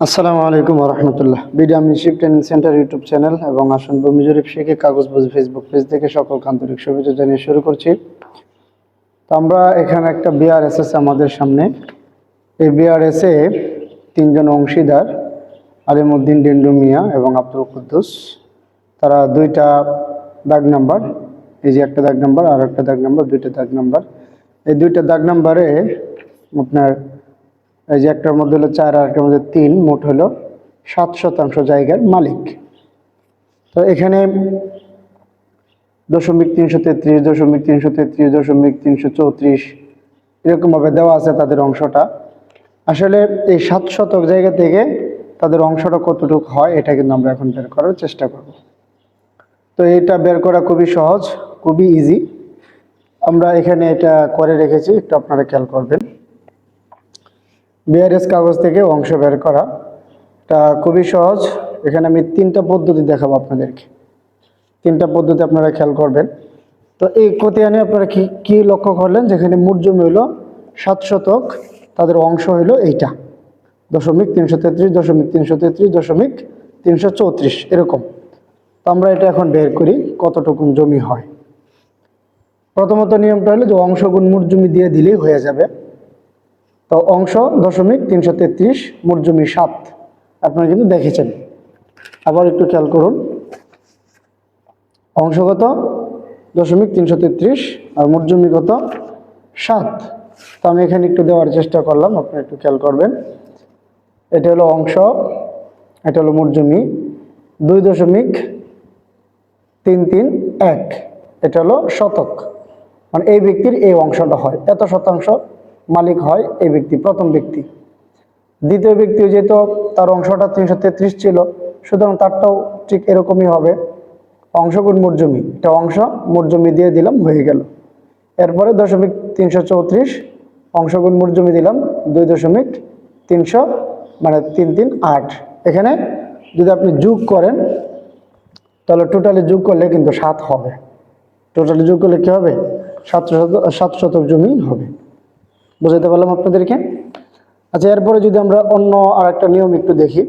আসসালামু আলাইকুম রহমতুল্লাহ। বিডিআমিনশিপ training centre YouTube channel এবং আসন ভূমি জরিপ শিখে কাগজবাজি ফেসবুক পেজ থেকে সকলকে আন্তরিক শুভেচ্ছা জানিয়ে শুরু করছি। তো আমরা এখানে একটা বিআরএস আছে আমাদের সামনে। এই বিআরএসে তিনজন অংশীদার আলিমউদ্দিন ডিন্ডু মিয়া এবং আব্দুল কুদ্দুস, তারা দুইটা দাগ নাম্বার, এই যে একটা দাগ নাম্বার আর একটা দাগ নাম্বার, দুইটা দাগ নাম্বার। এই দুইটা দাগ নাম্বারে আপনার এই যে একটার মধ্যে হলো 4 আর একটার মধ্যে 3, মোট হলো 7% জায়গার মালিক। তো এখানে 0.333, 0.333, 0.334 এরকমভাবে দেওয়া আছে তাদের অংশটা। আসলে এই 7 জায়গা থেকে তাদের অংশটা কতটুকু হয় এটা কিন্তু আমরা এখন বের করার চেষ্টা করব। তো এটা বের করা খুবই সহজ, খুবই ইজি। আমরা এখানে এটা করে রেখেছি, একটু আপনারা খেয়াল করবেন। বিআরএস কাগজ থেকে অংশ বের করা এটা খুবই সহজ। এখানে আমি 3টা পদ্ধতি দেখাবো আপনাদেরকে। 3টা পদ্ধতি আপনারা খেয়াল করবেন। তো এই খতিয়ানে আপনারা কি লক্ষ্য করলেন, যেখানে মোট জমি হইল 7 তাদের অংশ হইল এইটা 0.333, 0.333, 0.334 এরকম। তো আমরা এটা এখন বের করি কতটুকু জমি হয়। প্রথমত নিয়মটা হলো যে অংশ গুণ মোট জমি দিয়ে দিলেই হয়ে যাবে। তো অংশ 0.333, মোট জমি 7, আপনারা কিন্তু দেখেছেন। আবার একটু খেয়াল করুন, অংশ কত 0.333 আর মোট জমি কত 7। তো আমি এখানে একটু দেওয়ার চেষ্টা করলাম, আপনারা একটু খেয়াল করবেন। এটা হলো অংশ, এটা হলো মোট জমি 2.331, এটা হলো শতক। মানে এই ব্যক্তির এই অংশটা হয়, এত শতাংশ মালিক হয় এই ব্যক্তি, প্রথম ব্যক্তি। দ্বিতীয় ব্যক্তি যেহেতু তার অংশটা 333 ছিল, সুতরাং তারটাও ঠিক এরকমই হবে, অংশ গুণ মোট জমি। এটা অংশ, মোট জমি দিয়ে দিলাম, হয়ে গেল। এরপরে 0.334 অংশ গুণ মোট জমি দিলাম 2.300, মানে 338। এখানে যদি আপনি যোগ করেন তাহলে টোটালি যোগ করলে কিন্তু 7 হবে। টোটালি যোগ করলে কি হবে, 7 জমি হবে। বুঝাতে পারলাম আপনাদেরকে? আচ্ছা, এরপরে যদি আমরা অন্য আরেকটা নিয়ম একটু দেখি।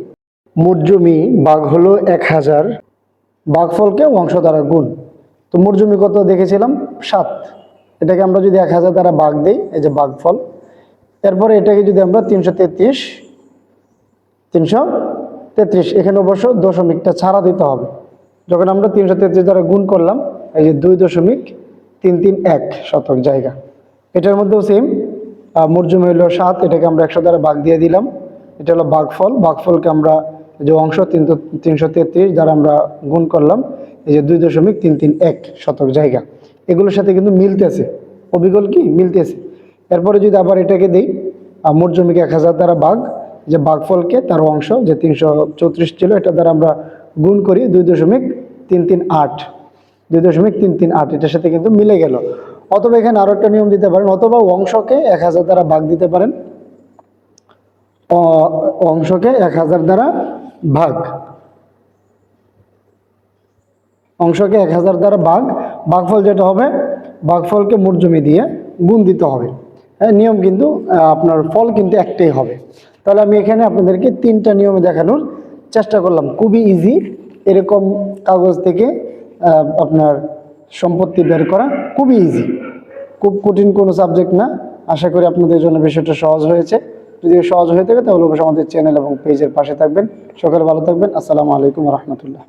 মোট জমি ভাগ হলো 1000, ভাগফলকে অংশ দ্বারা গুণ। তো মোট জমি কত দেখেছিলাম 7, এটাকে আমরা যদি 1000 দ্বারা ভাগ দিই, এই যে ভাগফল। এরপরে এটাকে যদি আমরা 333, এখানে অবশ্য দশমিকটা ছাড়া দিতে হবে। যখন আমরা 333 দ্বারা গুণ করলাম, এই যে 2.331 জায়গা। এটার মধ্যেও সেম, মোট জমি হলো 7, এটাকে আমরা 100 দ্বারা ভাগ দিয়ে দিলাম। এটা হলো ভাগফল, ভাগফলকে আমরা যে অংশ 333 দ্বারা আমরা গুণ করলাম, এই যে 2.331 জায়গা। এগুলোর সাথে কিন্তু মিলতেছে, অবিকল কি মিলতেছে। এরপরে যদি আবার এটাকে দিই, মোট জমিকে 1000 দ্বারা ভাগ, যে ভাগফলকে তার অংশ যে 334 ছিল, এটা দ্বারা আমরা গুণ করি 2.338, এটার সাথে কিন্তু মিলে গেল। অথবা এখানে আরো একটা নিয়ম দিতে পারেন, অথবা অংশকে 1000 দ্বারা ভাগ দিতে পারেন। অংশকে 1000 দ্বারা ভাগ, অংশকে 1000 দ্বারা ভাগ, ভাগফল যেটা হবে, ভাগফলকে মোট জমি দিয়ে গুণ দিতে হবে। হ্যাঁ, নিয়ম কিন্তু আপনার ফল কিন্তু একটাই হবে। তাহলে আমি এখানে আপনাদেরকে 3টা নিয়মে দেখানোর চেষ্টা করলাম, খুবই ইজি। এরকম কাগজ থেকে আপনার সম্পত্তি বের করা খুবই ইজি, খুব কঠিন কোনো সাবজেক্ট না। আশা করি আপনাদের জন্য বিষয়টা সহজ হয়েছে। যদি সহজ হয়ে থাকে তাহলে অবশ্যই আমাদের চ্যানেল এবং পেজের পাশে থাকবেন। সকালে ভালো থাকবেন। আসসালামু আলাইকুম রহমতুল্লাহ।